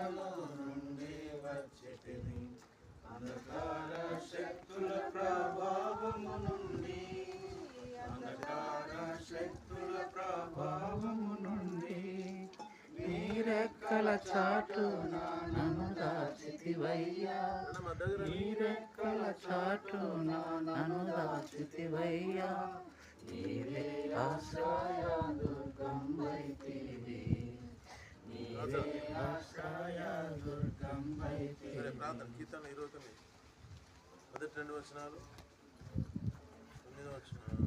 బంధకాలలో నుండి వచ్చితిని, అంధకార శక్తుల ప్రభావము నుండి, అంధకార శక్తుల ప్రభావము నుండి నీ రెక్కల చాటున నన్ను దాచితివయ్యా, నీ రెక్కల చాటున నన్ను దాచితివయ్యా. నీవే ఆశ్రయ దుర్గం వైతివి, నీవే ఆశ్రయ దుర్గం వైతివి. ప్రార్థన కీర్తన 29 మొదటి 2 వచనాలు 9వ వచనం.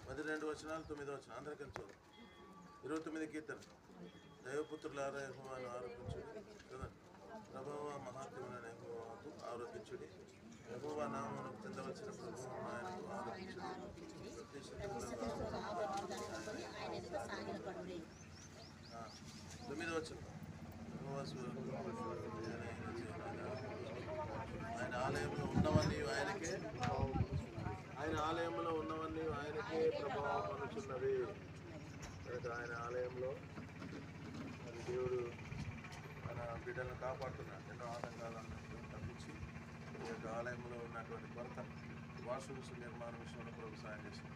మొదటి 2 వచనాలు 9వ వచనం అందరికీ చదువు. 29 కీర్తన. దైవపుత్రులారా యెహోవాను ఆరోపించుడి కదా, ప్రభావ మహాత్ములైన యెహోవాకు ఆరోపించుడి. యెహోవా నామమును చెందవలసిన ప్రభువు ఆయనకు ఆరోపించుడి. తొమ్మిదో వచనం. ఆయన ఆలయంలో ఉన్నవన్నీ ఆయనకే, ఆయన ఆలయంలో ఉన్నవన్నీ ఆయనకే ప్రభావం అనుచున్నవి. ఆయన ఆలయంలో మరి దేవుడు మన బిడ్డలను కాపాడుతున్నాడు. ఎన్నో ఆటంకాలను తప్పించి ఈ యొక్క ఆలయంలో ఉన్నటువంటి కొరత వాష్ రూమ్స్ నిర్మాణ విషయంలో ప్రభు సాయం చేస్తుంది.